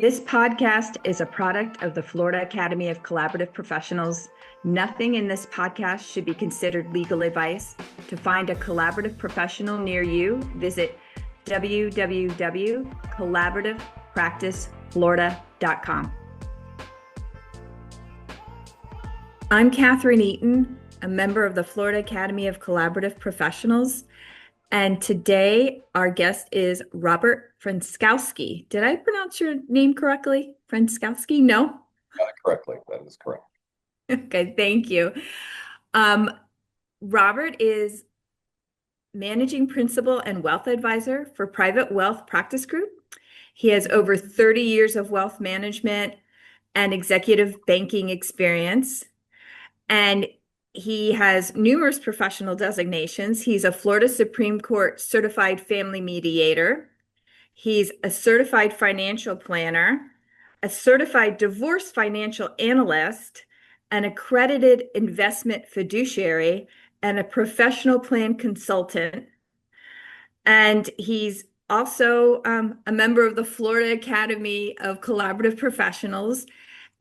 This podcast is a product of the Florida Academy of Collaborative Professionals. Nothing in this podcast should be considered legal advice. To find a collaborative professional near you, visit www.collaborativepracticeflorida.com. I'm Catherine Eaton, a member of the Florida Academy of Collaborative Professionals. And today our guest is Robert Franskousky. Did I pronounce your name correctly? Franskousky? No? Got it correctly. That is correct. Okay, thank you. Robert is managing principal and wealth advisor for Private Wealth Practice Group. He has over 30 years of wealth management and executive banking experience. And he has numerous professional designations. He's a Florida Supreme Court certified family mediator. He's a certified financial planner, a certified divorce financial analyst, an accredited investment fiduciary, and a professional plan consultant. And he's also a member of the Florida Academy of Collaborative Professionals,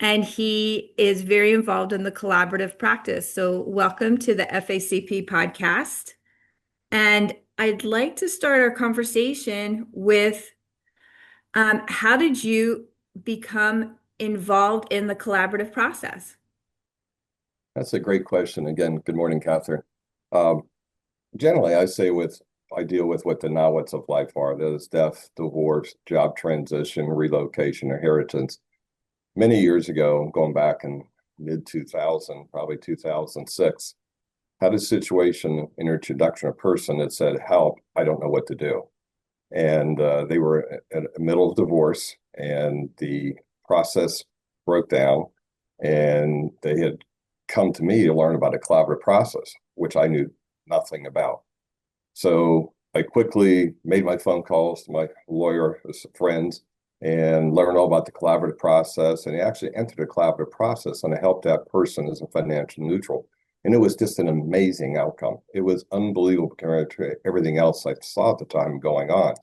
and he is very involved in the collaborative practice. So welcome to the FACP podcast. And I'd like to start our conversation with how did you become involved in the collaborative process? That's a great question. Again, good morning, Catherine. Um, Generally, I deal with what the now what's of life are. That is death, divorce, job transition, relocation, inheritance. Many years ago, going back in mid 2000, probably 2006, had a situation in introduction, a person that said, "Help! I don't know what to do." And they were in the middle of divorce, and the process broke down, and they had come to me to learn about a collaborative process, which I knew nothing about. So I quickly made my phone calls to my lawyer friends and learned all about the collaborative process. And I actually entered a collaborative process, and I helped that person as a financial neutral. And it was just an amazing outcome. It was unbelievable compared to everything else I saw at the time going on.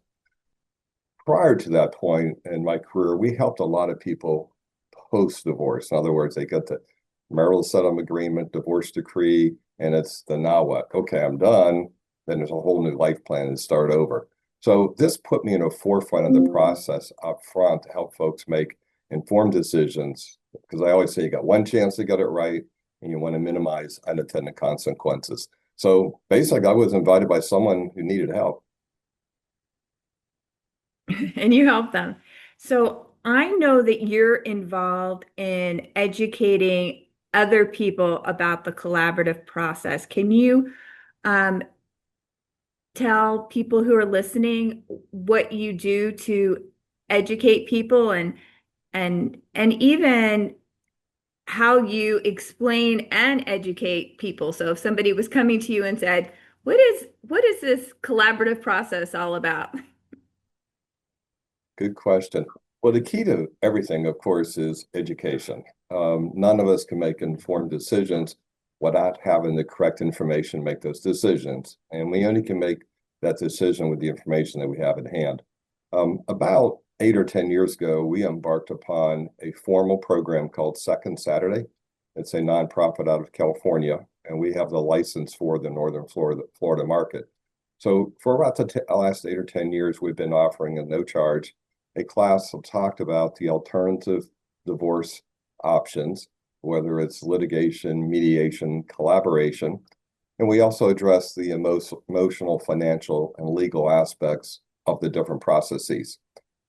Prior to that point in my career, we helped a lot of people post-divorce. In other words, they get the marital settlement agreement, divorce decree, and it's the now what? Okay, I'm done. Then there's a whole new life plan to start over. So this put me in the forefront of the process up front to help folks make informed decisions. Because I always say you got one chance to get it right, and you want to minimize unintended consequences. So basically, I was invited by someone who needed help. And you help them. So I know that you're involved in educating other people about the collaborative process. Can you um, tell people who are listening what you do to educate people and even how you explain and educate people? So if somebody was coming to you and said, what is this collaborative process all about?" Good question. Well, the key to everything, of course, is education. None of us can make informed decisions without having the correct information to make those decisions. And we only can make that decision with the information that we have at hand. About 8 or 10 years ago, we embarked upon a formal program called Second Saturday. It's a nonprofit out of California, and we have the license for the Northern Florida market. So for about the last 8 or 10 years, we've been offering at no charge a class that talked about the alternative divorce options, whether it's litigation, mediation, collaboration. And we also address the emotional, financial, and legal aspects of the different processes.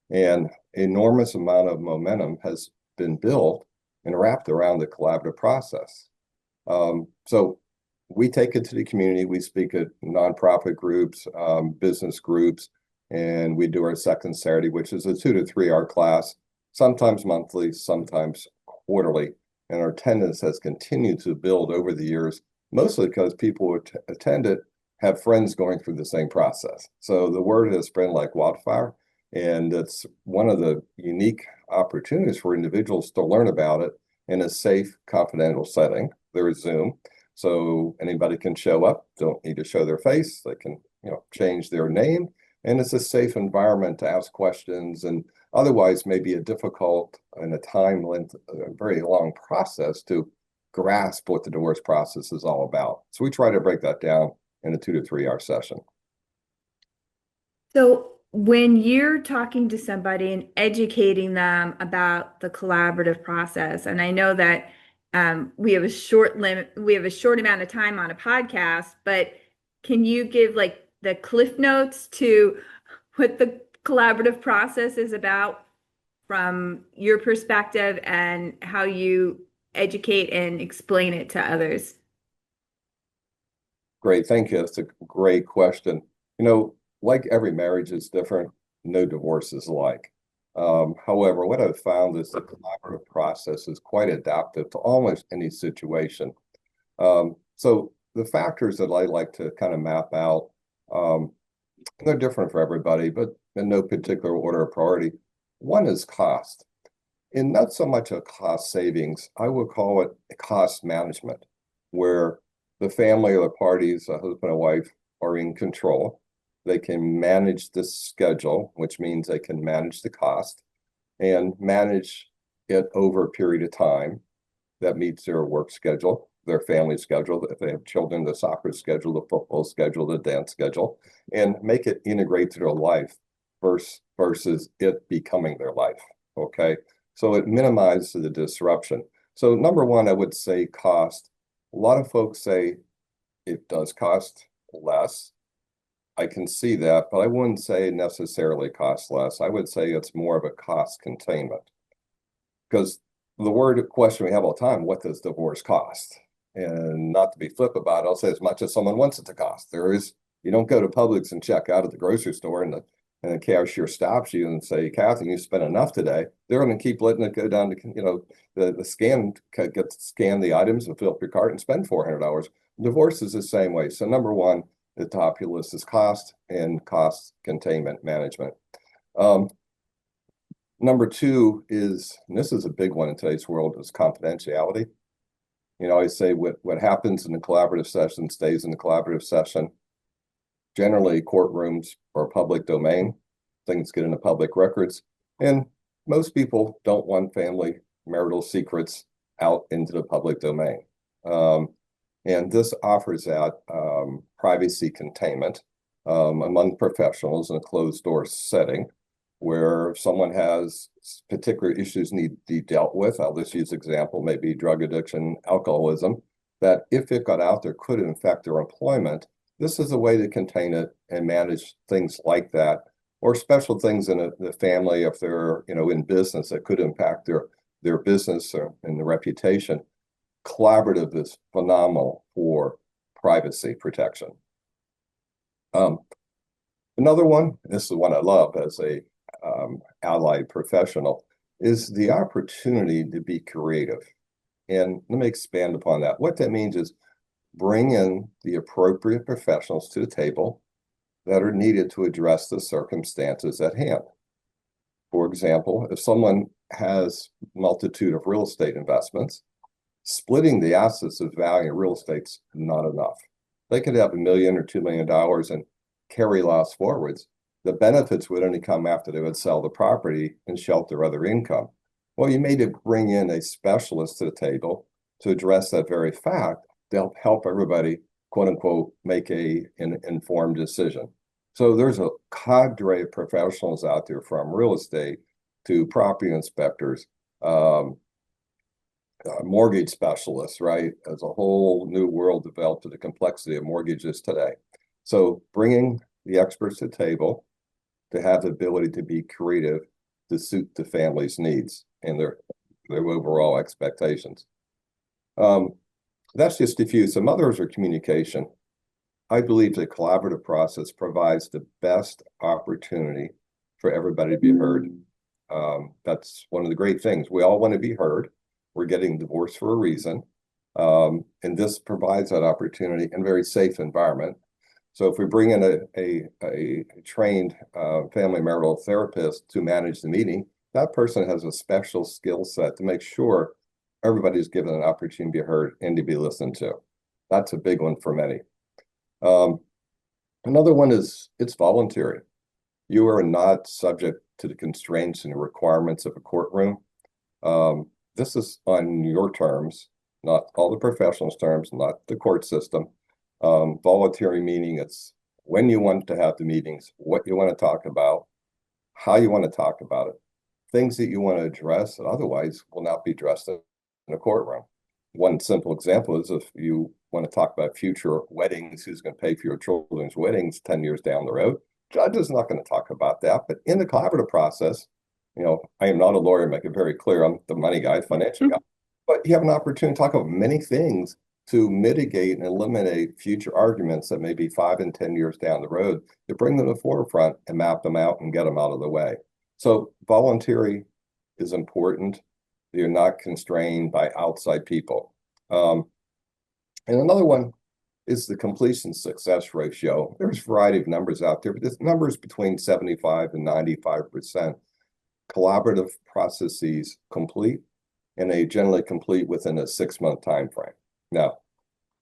And enormous amount of momentum has been built and wrapped around the collaborative process. So we take it to the community. We speak at nonprofit groups, business groups, and we do our second Saturday, which is a 2 to 3 hour class, sometimes monthly, sometimes quarterly. And our attendance has continued to build over the years, mostly because people who attend it have friends going through the same process. So the word has spread like wildfire, and it's one of the unique opportunities for individuals to learn about it in a safe, confidential setting. There is Zoom, so anybody can show up, don't need to show their face. They can, change their name And it's a safe environment to ask questions, and otherwise maybe a difficult and a time length, a very long process to grasp what the divorce process is all about. So we try to break that down in a 2 to 3 hour session. So when you're talking to somebody and educating them about the collaborative process, and I know that we have a short amount of time on a podcast, but can you give like the cliff notes to what the collaborative process is about from your perspective and how you educate and explain it to others? Great, thank you. That's a great question. Like every marriage is different, no divorce is alike. However, what I've found is the collaborative process is quite adaptive to almost any situation. So the factors that I like to kind of map out, um, they're different for everybody, but in no particular order of priority. One is cost. And not so much a cost savings, I would call it a cost management, where the family or the parties, a husband and wife, are in control. They can manage the schedule, which means they can manage the cost and manage it over a period of time that meets their work schedule, their family schedule, if they have children, the soccer schedule, the football schedule, the dance schedule, and make it integrate to their life versus it becoming their life. Okay. So it minimizes the disruption. So number one, I would say cost. A lot of folks say it does cost less. I can see that, but I wouldn't say necessarily cost less. I would say it's more of a cost containment, because the word question we have all the time, what does divorce cost? And not to be flip about it, I'll say as much as someone wants it to cost. You don't go to Publix and check out at the grocery store and the cashier stops you and say, Kathy, you spent enough today. They're going to keep letting it go down to, the scan, scan the items and fill up your cart and spend $400. Divorce is the same way. So number one, the top of your list is cost and cost containment management. Number two is, and this is a big one in today's world, is confidentiality. I say what happens in the collaborative session stays in the collaborative session. Generally, courtrooms are public domain. Things get into public records. And most people don't want family marital secrets out into the public domain. And this offers that privacy containment among professionals in a closed door setting, where if someone has particular issues need to be dealt with. I'll just use example, maybe drug addiction, alcoholism, that if it got out there could infect their employment. This is a way to contain it and manage things like that, or special things in the family if they're in business that could impact their business and the reputation. Collaborative is phenomenal for privacy protection. Another one, this is the one I love as a allied professional, is the opportunity to be creative. And let me expand upon that. What that means is bring in the appropriate professionals to the table that are needed to address the circumstances at hand. For example, if someone has a multitude of real estate investments, splitting the assets of value in real estate's not enough. They could have $1 million or $2 million and carry loss forwards. The benefits would only come after they would sell the property and shelter other income. Well, you may bring in a specialist to the table to address that very fact to help everybody, quote unquote, make an informed decision. So there's a cadre of professionals out there, from real estate to property inspectors, mortgage specialists, right? As a whole new world developed to the complexity of mortgages today. So bringing the experts to the table to have the ability to be creative to suit the family's needs and their overall expectations. That's just a few. Some others are communication. I believe the collaborative process provides the best opportunity for everybody to be heard. That's one of the great things. We all want to be heard. We're getting divorced for a reason. And this provides that opportunity in a very safe environment. So if we bring in a trained family marital therapist to manage the meeting, that person has a special skill set to make sure everybody's given an opportunity to be heard and to be listened to. That's a big one for many. Another one is it's voluntary. You are not subject to the constraints and the requirements of a courtroom. This is on your terms, not all the professionals' terms, not the court system. Voluntary meaning it's when you want to have the meetings, what you want to talk about, how you want to talk about it, things that you want to address that otherwise will not be addressed in a courtroom. One simple example is if you want to talk about future weddings, who's going to pay for your children's weddings 10 years down the road, judge is not going to talk about that. But in the collaborative process, I am not a lawyer, make it very clear. I'm the money guy, financial guy. But you have an opportunity to talk about many things to mitigate and eliminate future arguments that may be 5 and 10 years down the road, to bring them to the forefront and map them out and get them out of the way. So voluntary is important. You're not constrained by outside people. And another one is the completion success ratio. There's a variety of numbers out there, but there's numbers between 75 and 95%. Collaborative processes complete, and they generally complete within a 6-month time frame. Now,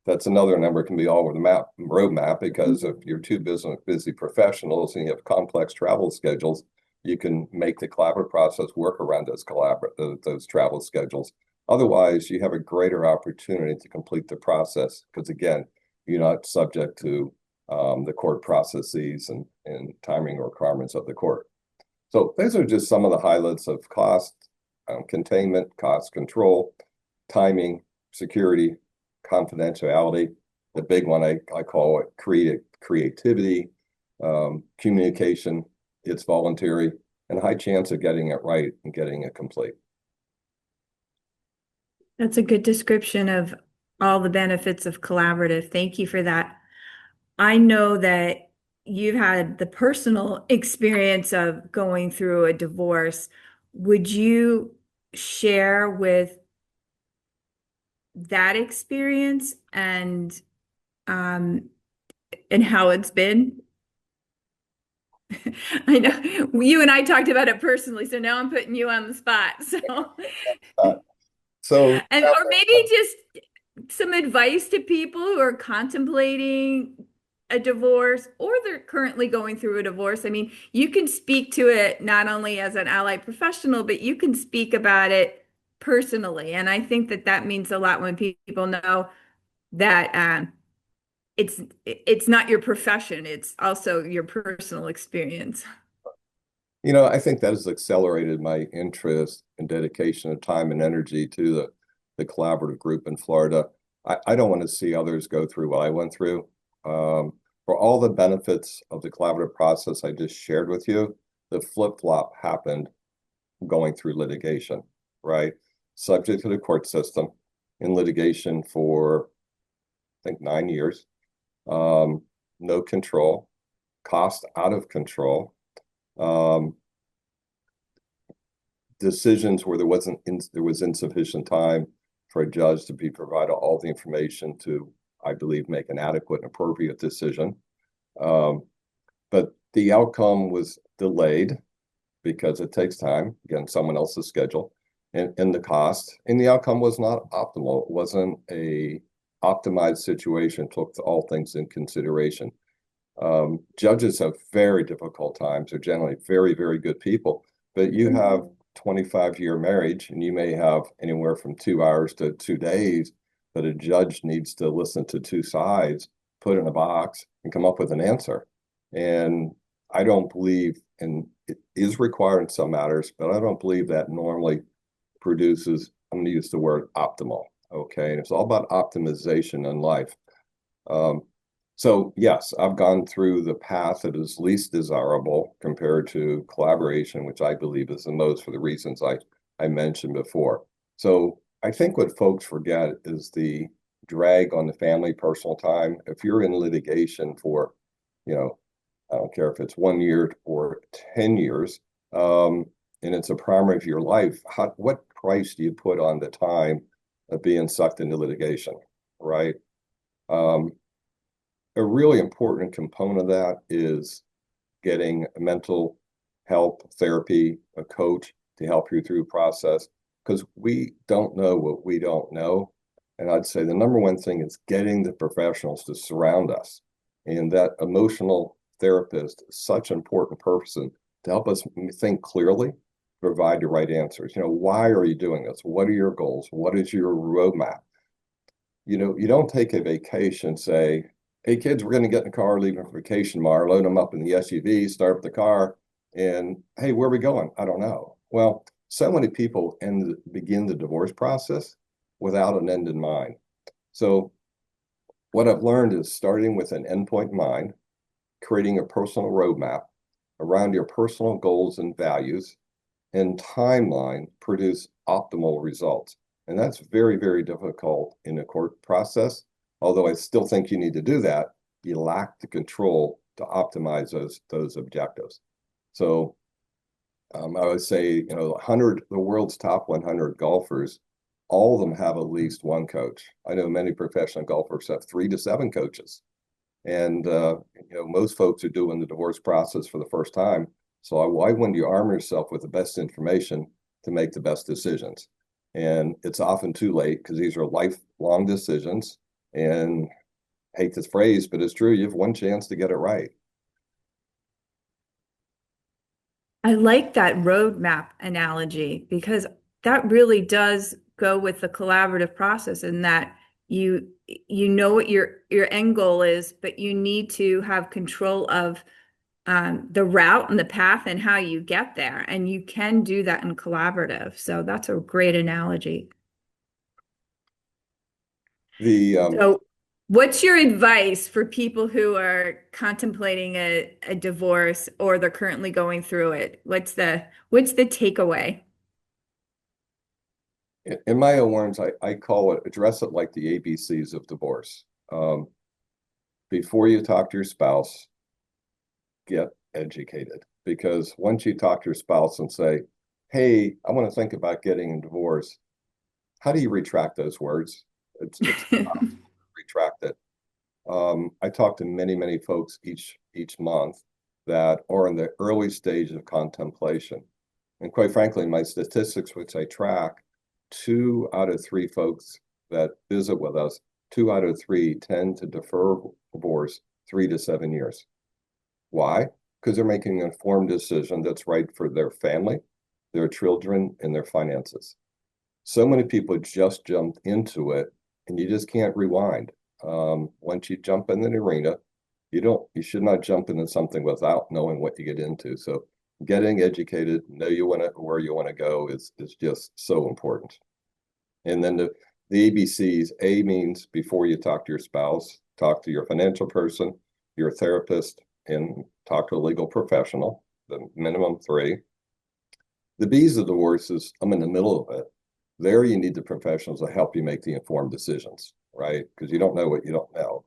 that's another number can be all over the roadmap, because if you're two busy professionals and you have complex travel schedules, you can make the collaborative process work around those travel schedules. Otherwise, you have a greater opportunity to complete the process because, again, you're not subject to the court processes and timing requirements of the court. So these are just some of the highlights of cost containment, cost control, timing, security, confidentiality. The big one I call it creativity, communication. It's voluntary and high chance of getting it right and getting it complete. That's a good description of all the benefits of collaborative. Thank you for that. I know that you've had the personal experience of going through a divorce. Would you share with that experience and how it's been? I know you and I talked about it personally, so now I'm putting you on the spot. Uh, so, And or maybe just some advice to people who are contemplating a divorce or they're currently going through a divorce. I mean, you can speak to it not only as an allied professional, but you can speak about it personally. And I think that that means a lot when people know that it's not your profession, it's also your personal experience. I think that has accelerated my interest and dedication of time and energy to the collaborative group in Florida. I don't want to see others go through what I went through. For all the benefits of the collaborative process I just shared with you, the flip-flop happened going through litigation, right? Subject to the court system in litigation for, I think, 9 years. No control, cost out of control. Decisions where there was insufficient time for a judge to be provided all the information to, I believe, make an adequate and appropriate decision. But the outcome was delayed because it takes time, again, someone else's schedule, and the cost, and the outcome was not optimal. It wasn't a optimized situation, took all things in consideration. Judges have very difficult times. They're generally very, very good people, but you have 25-year marriage and you may have anywhere from 2 hours to 2 days that a judge needs to listen to two sides, put in a box and come up with an answer. And I don't believe, and it is required in some matters, but I don't believe that normally produces, I'm going to use the word optimal. Okay. And it's all about optimization in life. So yes, I've gone through the path that is least desirable compared to collaboration, which I believe is the most for the reasons I mentioned before. So I think what folks forget is the drag on the family personal time. If you're in litigation for, I don't care if it's 1 year or 10 years, and it's a primary of your life, what price do you put on the time of being sucked into litigation, right? A really important component of that is getting mental help, therapy, a coach to help you through the process, because we don't know what we don't know. And I'd say the number one thing is getting the professionals to surround us. And that emotional therapist is such an important person to help us think clearly, provide the right answers. Why are you doing this? What are your goals? What is your roadmap? You don't take a vacation, say, hey, kids, we're going to get in the car, leaving for vacation tomorrow, load them up in the SUV, start up the car, and hey, where are we going? I don't know. Well, so many people begin the divorce process without an end in mind. So what I've learned is starting with an endpoint in mind, creating a personal roadmap around your personal goals and values, and timeline produce optimal results. And that's very, very difficult in the court process. Although I still think you need to do that, you lack the control to optimize those objectives. So I would say, the world's top 100 golfers, all of them have at least one coach. I know many professional golfers have 3 to 7 coaches. And, most folks are doing the divorce process for the first time. So why wouldn't you arm yourself with the best information to make the best decisions? And it's often too late because these are lifelong decisions. And I hate this phrase, but it's true. You have one chance to get it right. I like that roadmap analogy because that really does go with the collaborative process in that you know what your end goal is, but you need to have control of the route and the path and how you get there. And you can do that in collaborative. So that's a great analogy. So what's your advice for people who are contemplating a divorce or they're currently going through it? What's the takeaway? In my own words, I call it, address it like the ABCs of divorce. Before you talk to your spouse, get educated. Because once you talk to your spouse and say, hey, I want to think about getting a divorce, how do you retract those words? It's tough to retract it. I talk to many, many folks each month that are in the early stage of contemplation. And quite frankly, my statistics, which I track, 2 out of 3 folks that visit with us, 2 out of 3 tend to defer divorce 3 to 7 years. Why? Because they're making an informed decision that's right for their family, their children, and their finances. So many people just jump into it, and you just can't rewind. Once you jump in the arena, you should not jump into something without knowing what you get into. So getting educated, know where you want to go is just so important. And then the ABCs, A means before you talk to your spouse, talk to your financial person, your therapist, and talk to a legal professional, the minimum 3. The B's of divorce is I'm in the middle of it. There you need the professionals to help you make the informed decisions, right? Because you don't know what you don't know.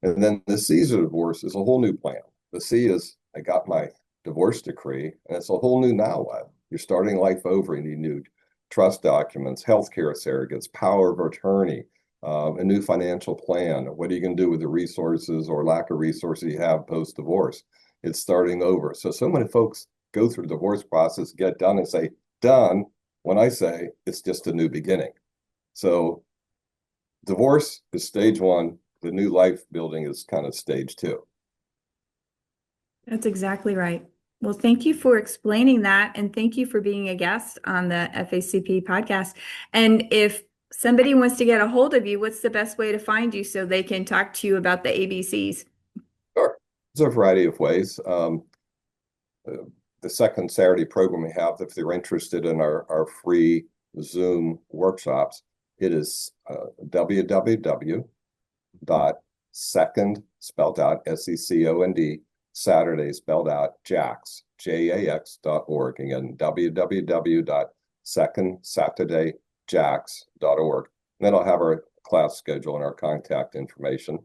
And then the C's of divorce is a whole new plan. The C is I got my divorce decree, and it's a whole new now what. You're starting life over, and you need trust documents, healthcare surrogates, power of attorney, a new financial plan. What are you going to do with the resources or lack of resources you have post-divorce? It's starting over. So many folks go through the divorce process, get done, and say, done, when I say it's just a new beginning. So divorce is stage 1. The new life building is kind of stage 2. That's exactly right. Well, thank you for explaining that. And thank you for being a guest on the FACP podcast. And if somebody wants to get a hold of you, what's the best way to find you so they can talk to you about the ABCs? Sure. There's a variety of ways. The second Saturday program we have, if they're interested in our free Zoom workshops, it is www.second, spelled out SECOND, Saturday spelled out JAX, JAX.org. Again, www.secondsaturdayjax.org. And then I'll have our class schedule and our contact information.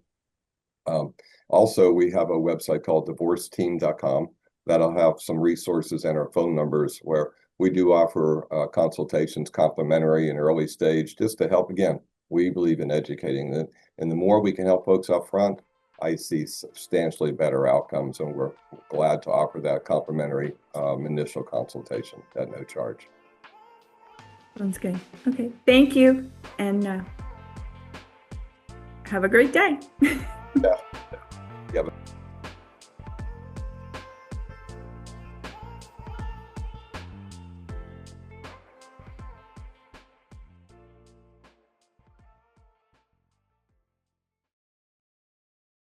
Also, we have a website called divorceteam.com that'll have some resources and our phone numbers where we do offer consultations complimentary and early stage just to help. Again, we believe in educating them. And the more we can help folks up front, I see substantially better outcomes, and we're glad to offer that complimentary initial consultation at no charge. Sounds good. Okay. Thank you. And have a great day. Yeah. Yeah.